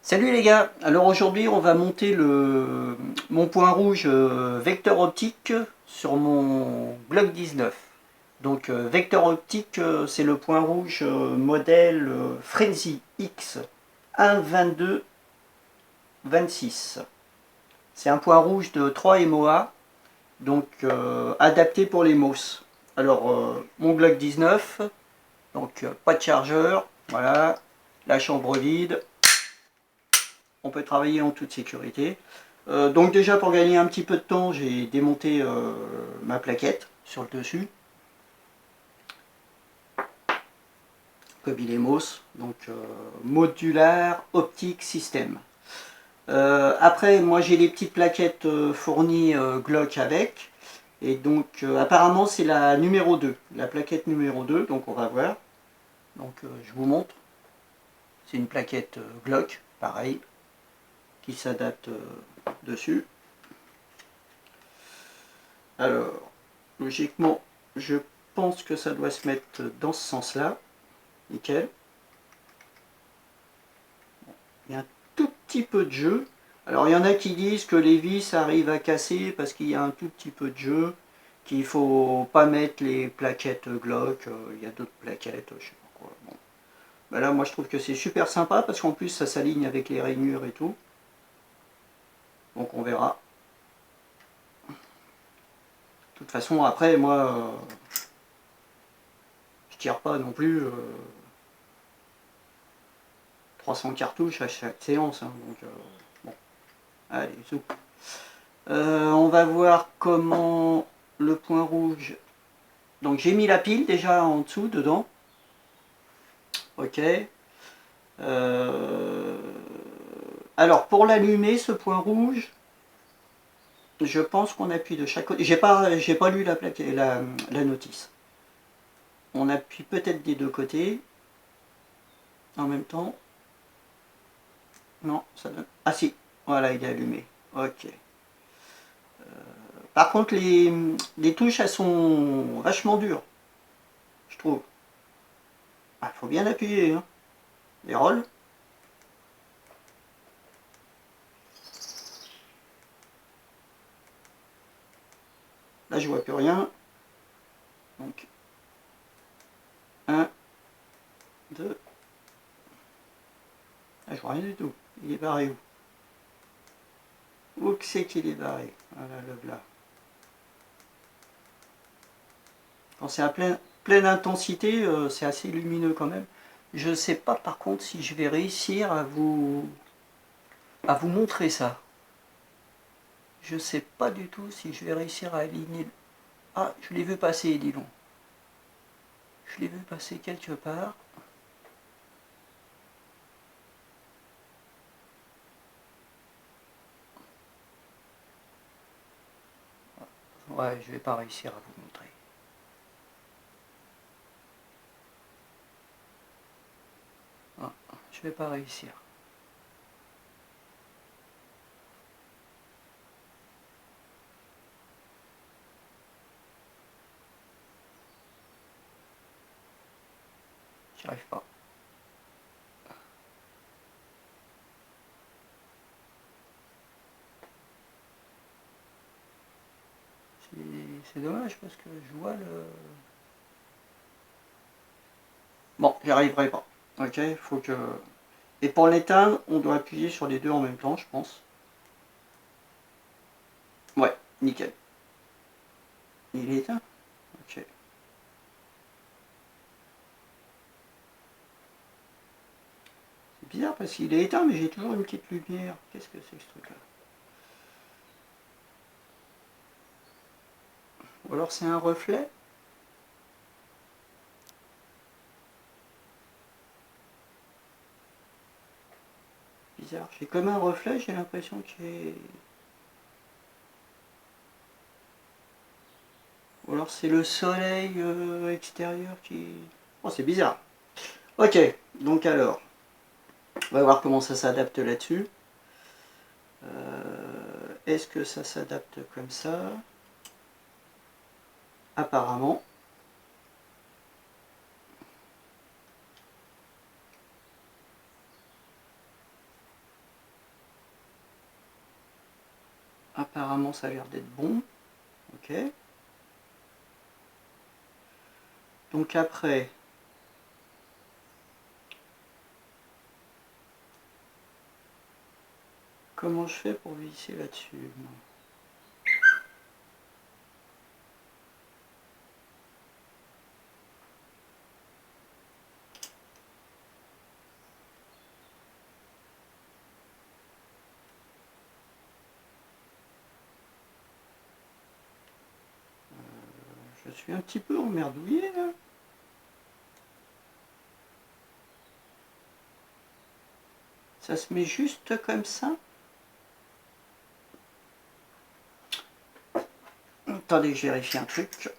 Salut les gars, alors aujourd'hui on va monter mon point rouge vecteur optique sur mon Glock 19. Donc vecteur optique c'est le point rouge modèle Frenzy X 1.22.26. C'est un point rouge de 3 MOA, donc adapté pour les MOS. Alors mon Glock 19, donc pas de chargeur, voilà, la chambre vide. On peut travailler en toute sécurité. Donc déjà pour gagner un petit peu de temps, j'ai démonté ma plaquette sur le dessus. Cobilemos, donc modular optique système. Après, moi j'ai les petites plaquettes fournies Glock avec. Et donc apparemment c'est la numéro 2, la plaquette numéro 2, donc on va voir. Donc je vous montre. C'est une plaquette Glock, pareil, qui s'adapte dessus. Alors, logiquement, je pense que ça doit se mettre dans ce sens-là. Nickel. Il y a un tout petit peu de jeu. Alors, il y en a qui disent que les vis arrivent à casser parce qu'il y a un tout petit peu de jeu, qu'il ne faut pas mettre les plaquettes Glock. Il y a d'autres plaquettes, je sais pas quoi. Bon. Ben là, moi, je trouve que c'est super sympa parce qu'en plus, ça s'aligne avec les rainures et tout. Donc, on verra. De toute façon, après, moi, je tire pas non plus 300 cartouches à chaque séance. Hein, donc, bon, allez, zou. On va voir comment le point rouge. Donc j'ai mis la pile déjà en dessous, dedans. Ok. Alors pour l'allumer, ce point rouge, je pense qu'on appuie de chaque côté. J'ai pas lu la notice. On appuie peut-être des deux côtés en même temps. Non, ça donne. Ah si, voilà, il est allumé. Ok. Par contre, les touches, elles sont vachement dures, je trouve. Ah, faut bien appuyer, hein. Les rôles. Là, je vois plus rien. Donc, 1, 2. Ah, je vois rien du tout. Il est barré où? Où que c'est qu'il est barré? Voilà, le blas. Quand c'est à pleine intensité, c'est assez lumineux quand même. Je ne sais pas par contre si je vais réussir à vous montrer ça. Je ne sais pas du tout si je vais réussir à aligner. Ah, je l'ai vu passer, dis donc. Je l'ai vu passer quelque part. Ouais, je vais pas réussir à vous montrer. Ah, je vais pas réussir. J'y arrive pas. C'est dommage parce que je vois le... Bon, j'y arriverai pas. Ok, faut que... Et pour l'éteindre, on doit appuyer sur les deux en même temps, je pense. Ouais, nickel. Il est éteint? Ok. C'est bizarre parce qu'il est éteint, mais j'ai toujours une petite lumière. Qu'est-ce que c'est que ce truc-là? Ou alors c'est un reflet? Bizarre. J'ai comme un reflet, j'ai l'impression qu'il est... Ou alors c'est le soleil extérieur qui... Oh, c'est bizarre. Ok, donc alors, on va voir comment ça s'adapte là-dessus. Est-ce que ça s'adapte comme ça? Apparemment. Apparemment ça a l'air d'être bon. Ok. Donc après, comment je fais pour visser là-dessus? Je suis un petit peu emmerdouillé là. Ça se met juste comme ça. Attendez, je vérifie un truc.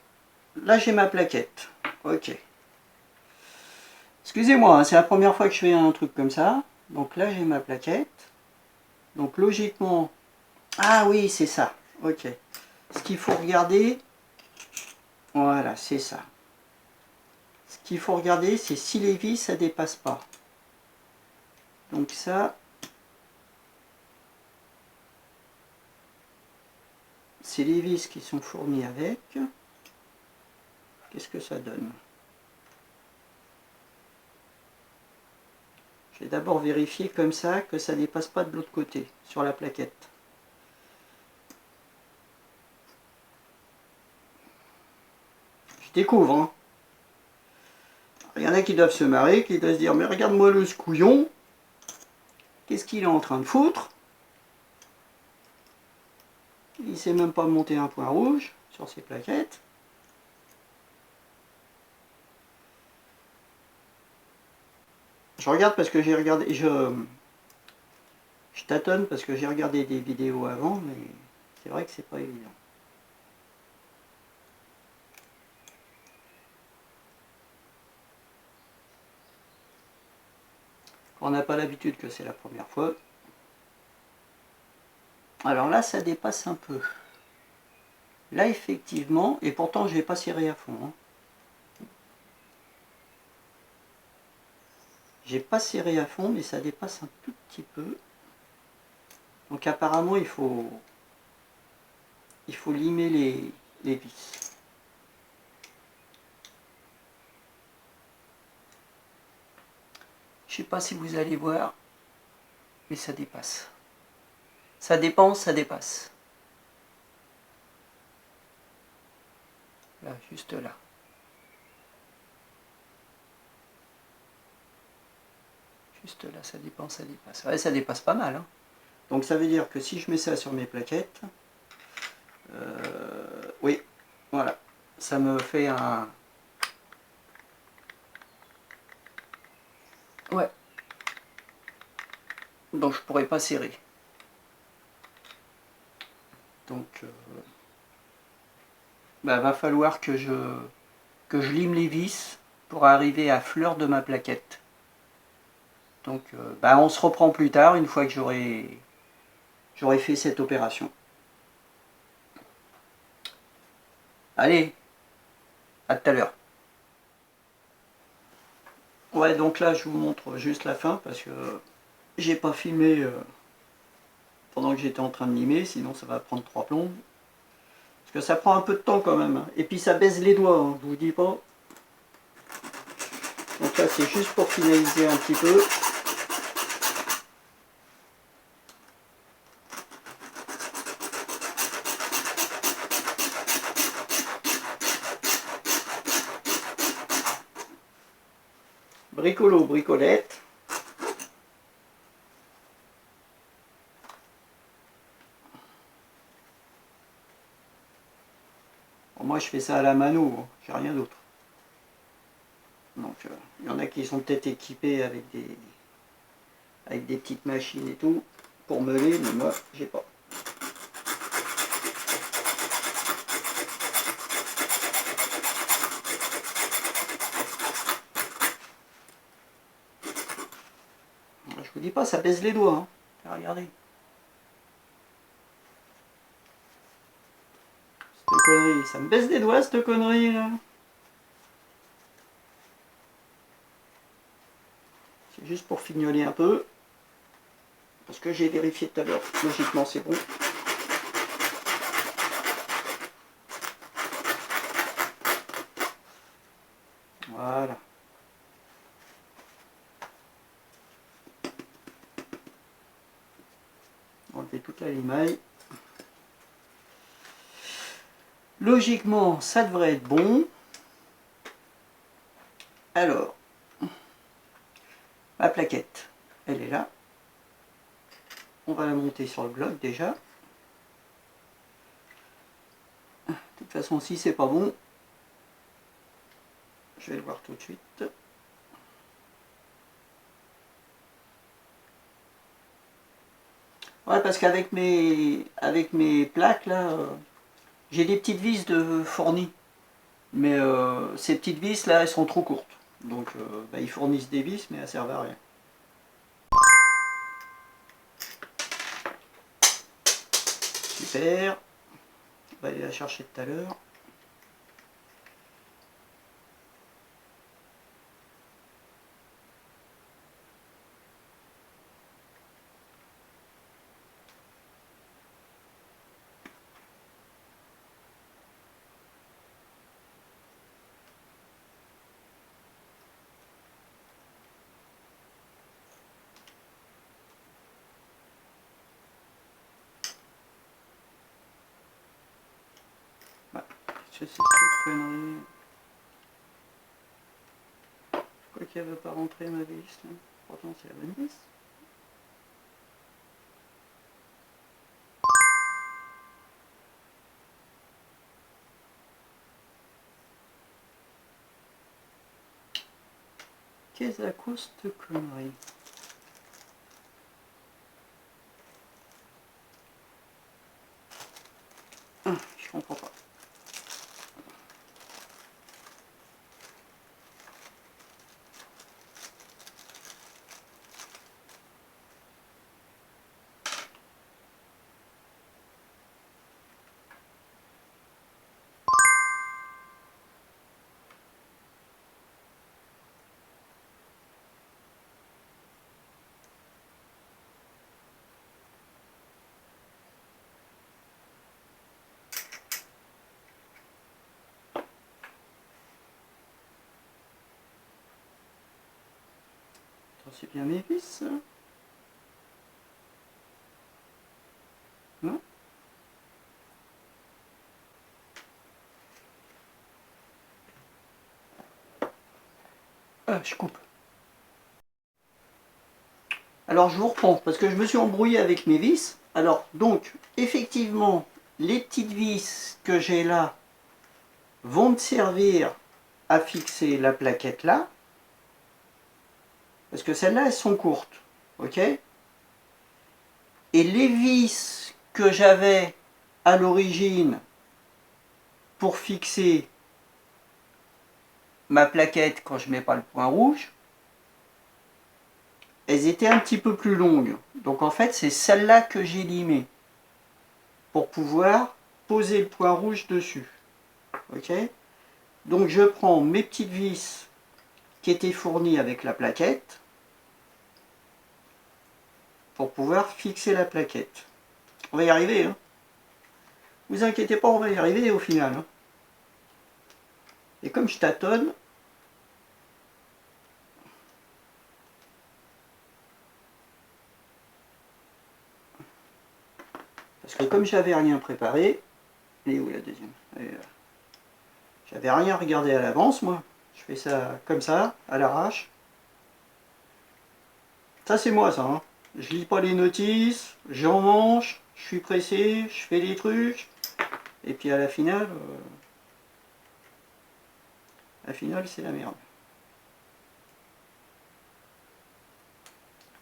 Là j'ai ma plaquette. Ok. Excusez-moi, hein, c'est la première fois que je fais un truc comme ça. Donc là j'ai ma plaquette. Donc logiquement... Ah oui, c'est ça. Ok. Ce qu'il faut regarder... Voilà, c'est ça. Ce qu'il faut regarder, c'est si les vis, ça dépasse pas. Donc ça... C'est les vis qui sont fournis avec. Qu'est-ce que ça donne? Je vais d'abord vérifier comme ça que ça ne dépasse pas de l'autre côté, sur la plaquette. Je découvre, hein. Il y en a qui doivent se marrer, qui doivent se dire, mais regarde-moi le couillon, qu'est-ce qu'il est en train de foutre? Il ne sait même pas monter un point rouge sur ses plaquettes. Je regarde parce que j'ai regardé, je tâtonne parce que j'ai regardé des vidéos avant, mais c'est vrai que c'est pas évident. On n'a pas l'habitude que c'est la première fois. Alors là, ça dépasse un peu. Là, effectivement, et pourtant, je n'ai pas serré à fond. Hein. J'ai pas serré à fond, mais ça dépasse un tout petit peu. Donc apparemment, il faut limer les vis. Je sais pas si vous allez voir, mais ça dépasse. Ça dépense, ça dépasse. Là, juste là. Juste là, ça dépense, ça dépasse. Ouais, ça dépasse pas mal. Hein. Donc ça veut dire que si je mets ça sur mes plaquettes, oui, voilà, ça me fait un... Ouais. Donc je pourrais pas serrer. Donc, va falloir que je lime les vis pour arriver à fleur de ma plaquette. Donc, on se reprend plus tard, une fois que j'aurai fait cette opération. Allez, à tout à l'heure. Ouais, donc là, je vous montre juste la fin, parce que j'ai pas filmé pendant que j'étais en train de limer, sinon ça va prendre 3 plombes. Parce que ça prend un peu de temps quand même. Et puis ça baise les doigts, hein, je vous dis pas. Donc là, c'est juste pour finaliser un petit peu. Bricolo, bricolette. Bon, moi, je fais ça à la mano, hein, j'ai rien d'autre. Donc, il y en a qui sont peut-être équipés avec des petites machines et tout pour meuler, mais moi, j'ai pas. Je vous dis pas, ça baise les doigts. Hein. Regardez. Cette connerie, ça me baisse les doigts, cette connerie là. C'est juste pour fignoler un peu. Parce que j'ai vérifié tout à l'heure. Logiquement, c'est bon. enlever toute la limaille. Logiquement, ça devrait être bon. Alors, ma plaquette, elle est là. On va la monter sur le bloc déjà. De toute façon, si c'est pas bon, je vais le voir tout de suite. Ouais, parce qu'avec mes plaques là, j'ai des petites vis de fournis. Mais ces petites vis là, elles sont trop courtes. Donc bah, ils fournissent des vis, mais elles servent à rien. Super. On va aller la chercher tout à l'heure. Je sais cette connerie. Pourquoi qu'elle veut pas rentrer ma vis là? Pourtant c'est la bonne vis. Qu'est-ce à cause de connerie? Je comprends pas. C'est bien mes vis, non? Ah, je coupe. Alors je vous reprends, parce que je me suis embrouillé avec mes vis. Alors, donc, effectivement, les petites vis que j'ai là vont me servir à fixer la plaquette là. Parce que celles-là, elles sont courtes. Ok? Et les vis que j'avais à l'origine pour fixer ma plaquette quand je mets pas le point rouge, elles étaient un petit peu plus longues. Donc en fait, c'est celle-là que j'ai limée pour pouvoir poser le point rouge dessus. Ok? Donc je prends mes petites vis qui étaient fournies avec la plaquette pour pouvoir fixer la plaquette. On va y arriver, hein. Vous inquiétez pas, on va y arriver au final, hein. Et comme je tâtonne, parce que comme j'avais rien préparé, elle est où la deuxième? J'avais rien regardé à l'avance, moi. Je fais ça comme ça, à l'arrache. Ça c'est moi ça, hein. Je lis pas les notices, j'en mange, je suis pressé, je fais des trucs. Et puis à la finale c'est la merde.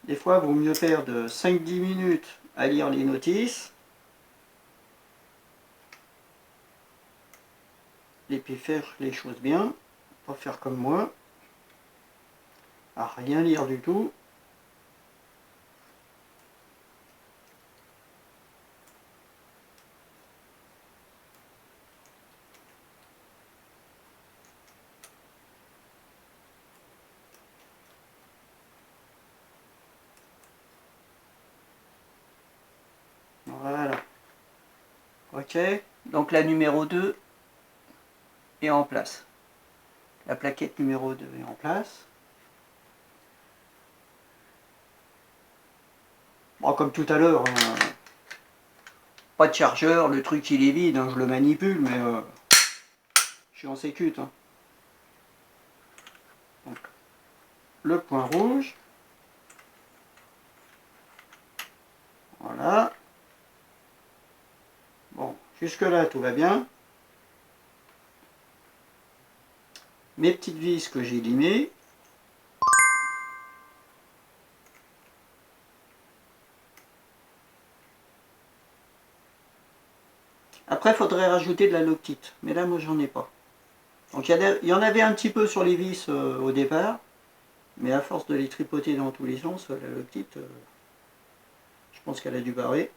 Des fois, il vaut mieux perdre 5-10 minutes à lire les notices et puis faire les choses bien, pas faire comme moi, à rien lire du tout. Voilà. Ok, donc la numéro 2 est en place. La plaquette numéro 2 est en place. Bon, comme tout à l'heure, hein, Pas de chargeur, le truc il est vide, hein, je le manipule, mais je suis en sécute. Hein. Donc, le point rouge. Voilà. Bon, jusque là tout va bien. Mes petites vis que j'ai limées. Après, il faudrait rajouter de la loctite, mais là, moi, j'en ai pas. Donc, il y en avait un petit peu sur les vis au départ, mais à force de les tripoter dans tous les sens, la loctite, je pense qu'elle a dû barrer.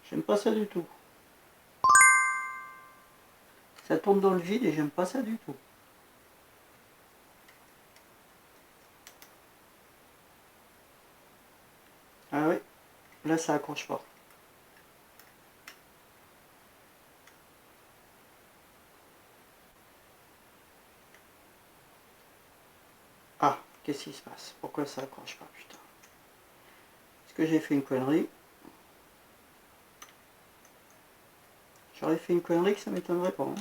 J'aime pas ça du tout. Ça tourne dans le vide et j'aime pas ça du tout. Ah oui, là ça accroche pas. Ah, qu'est-ce qui se passe? Pourquoi ça accroche pas, putain? Est-ce que j'ai fait une connerie? J'aurais fait une connerie que ça m'étonnerait pas. Hein.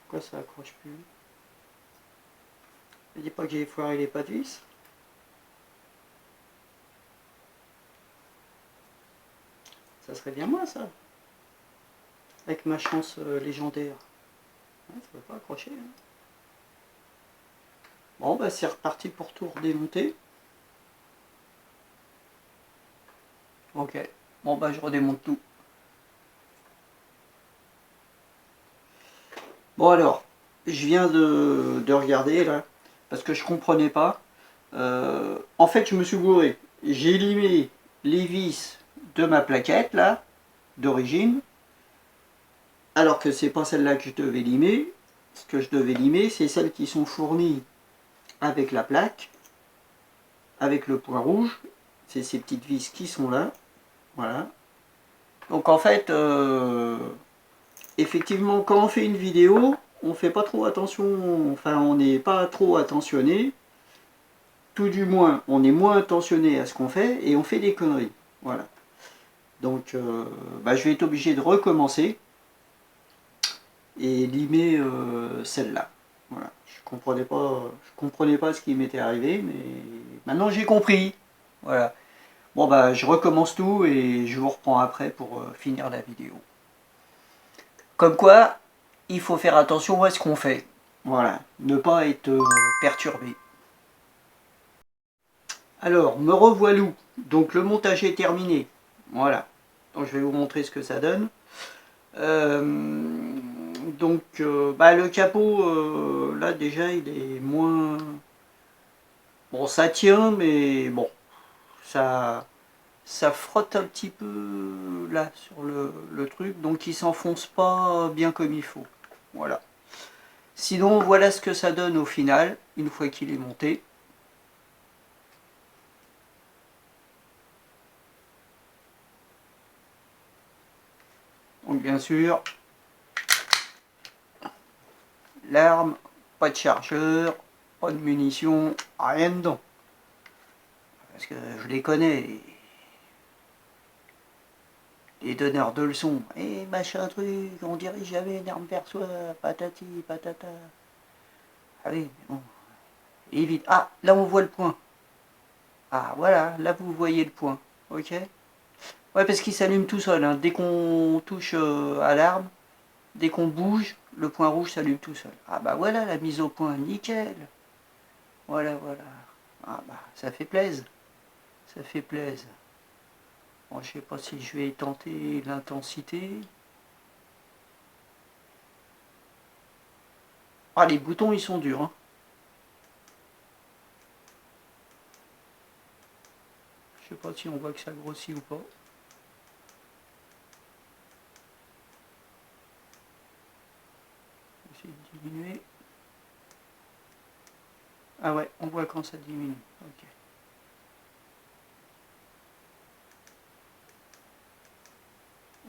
Pourquoi ça accroche plus? Ne dis pas que j'ai foiré les pas de vis. Ça serait bien moi ça. Avec ma chance légendaire. Ouais, ça ne va pas accrocher. Hein. Bon bah c'est reparti pour tout redémonter. Ok. Bon bah je redémonte tout. Bon alors, je viens de regarder là, parce que je comprenais pas. En fait je me suis gouré. J'ai limé les vis de ma plaquette là, d'origine, alors que c'est pas celle-là que je devais limer. Ce que je devais limer, c'est celles qui sont fournies avec la plaque, avec le point rouge. C'est ces petites vis qui sont là. Voilà. Donc en fait, effectivement, quand on fait une vidéo, on fait pas trop attention, enfin on n'est pas trop attentionné. Tout du moins, on est moins attentionné à ce qu'on fait et on fait des conneries. Voilà. Donc bah, je vais être obligé de recommencer et limer celle-là. Voilà. Je comprenais pas ce qui m'était arrivé, mais maintenant j'ai compris. Voilà. Bon bah je recommence tout et je vous reprends après pour finir la vidéo. Comme quoi, il faut faire attention à ce qu'on fait. Voilà, ne pas être perturbé. Alors, me revoilou. Donc le montage est terminé. Voilà. Donc je vais vous montrer ce que ça donne. Bah, le capot, là déjà, il est moins... Bon, ça tient, mais bon, ça frotte un petit peu là sur le truc, donc il s'enfonce pas bien comme il faut. Voilà. Sinon, voilà ce que ça donne au final, une fois qu'il est monté. Donc bien sûr, l'arme, pas de chargeur, pas de munitions, rien dedans. Parce que je les connais, les donneurs de leçons. Et machin truc, on dirige jamais une arme vers soi, patati, patata. Ah oui, bon. Et vite. Ah, là on voit le point. Ah voilà, là vous voyez le point. Ok. Ouais, parce qu'il s'allume tout seul. Hein. Dès qu'on touche à l'arme, dès qu'on bouge, le point rouge s'allume tout seul. Ah bah voilà la mise au point, nickel. Voilà, voilà. Ah bah ça fait plaisir. Ça fait plaisir. Bon, je sais pas si je vais tenter l'intensité. Ah, les boutons ils sont durs, hein. Je sais pas si on voit que ça grossit ou pas. Essayer de diminuer. Ah ouais, on voit quand ça diminue. Ok.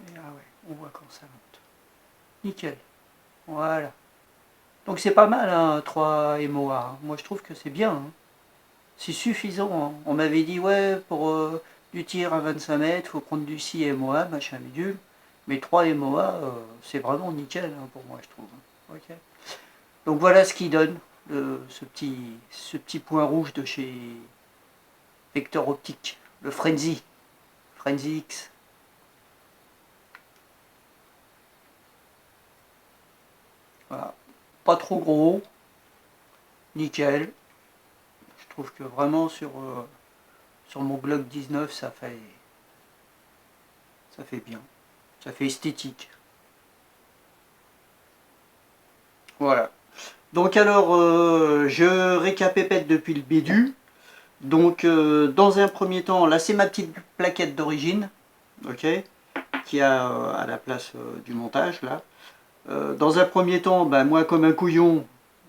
Et ah ouais, on voit quand ça monte. Nickel. Voilà. Donc c'est pas mal, hein, 3 MOA. Moi je trouve que c'est bien, hein. C'est suffisant, hein. On m'avait dit, ouais, pour du tir à 25 mètres, il faut prendre du 6 MOA, machin bidule. Mais 3 MOA, c'est vraiment nickel, hein, pour moi, je trouve. Okay. Donc voilà ce qui donne ce petit point rouge de chez Vector Optique, le Frenzy X. Voilà. Pas trop gros, nickel. Je trouve que vraiment sur mon Glock 19 ça fait bien, ça fait esthétique. Voilà. Donc alors je récapépète depuis le début. Donc dans un premier temps, là c'est ma petite plaquette d'origine, ok, qui a à la place du montage là. Dans un premier temps, ben, moi comme un couillon,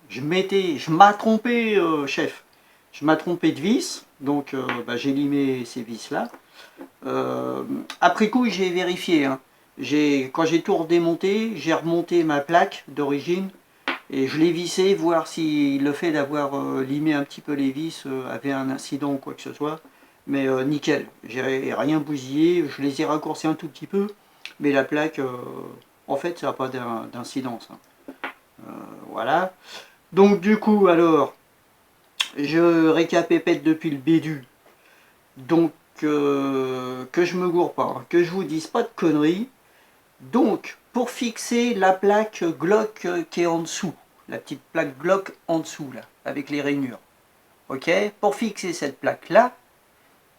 je m'as trompé, chef. Je m'as trompé de vis, donc ben, j'ai limé ces vis là. Après coup, j'ai vérifié, hein. Quand j'ai tout redémonté, j'ai remonté ma plaque d'origine et je l'ai vissé, voir si le fait d'avoir limé un petit peu les vis avait un incident ou quoi que ce soit. Mais nickel, j'ai rien bousillé, je les ai raccourcis un tout petit peu, mais la plaque, en fait, ça n'a pas d'incidence, hein. Voilà. Donc du coup, alors, je récapépète depuis le début. Donc, que je me gourre pas, hein, que je vous dise pas de conneries. Donc, pour fixer la plaque Glock qui est en dessous, la petite plaque Glock en dessous, là, avec les rainures. Ok. Pour fixer cette plaque-là,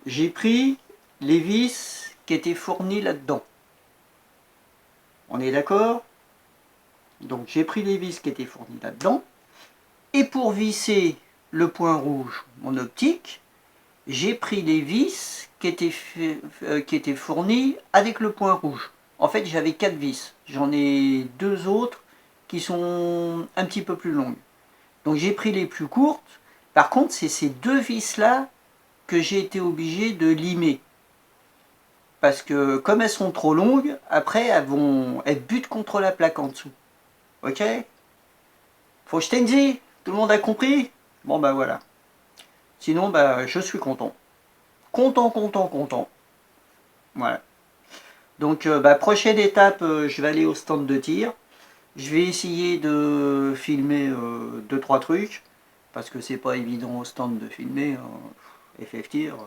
j'ai pris les vis qui étaient fournies là-dedans. On est d'accord? Donc, j'ai pris les vis qui étaient fournies là-dedans. Et pour visser le point rouge, mon optique, j'ai pris les vis qui étaient fournies avec le point rouge. En fait, j'avais 4 vis. J'en ai 2 autres qui sont un petit peu plus longues. Donc j'ai pris les plus courtes. Par contre, c'est ces 2 vis-là que j'ai été obligé de limer. Parce que comme elles sont trop longues, après elles butent contre la plaque en dessous. Ok? Faut que je t'ai dit? Tout le monde a compris? Bon bah voilà. Sinon, bah je suis content. Content. Voilà. Donc, bah, prochaine étape, je vais aller au stand de tir. Je vais essayer de filmer 2-3 trucs. Parce que c'est pas évident au stand de filmer. FF tir,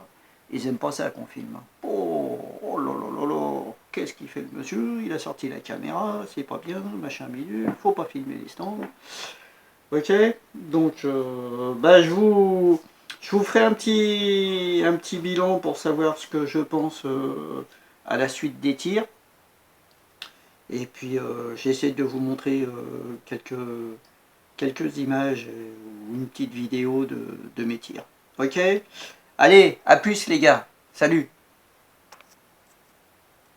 ils aiment pas ça qu'on filme. Oh là là là là. Qu'est-ce qu'il fait le monsieur? Il a sorti la caméra, c'est pas bien, machin bidule. Faut pas filmer les stands. Ok. Donc, bah, je vous ferai un petit bilan pour savoir ce que je pense à la suite des tirs. Et puis j'essaie de vous montrer quelques images ou une petite vidéo de mes tirs. Ok? Allez, à plus les gars. Salut!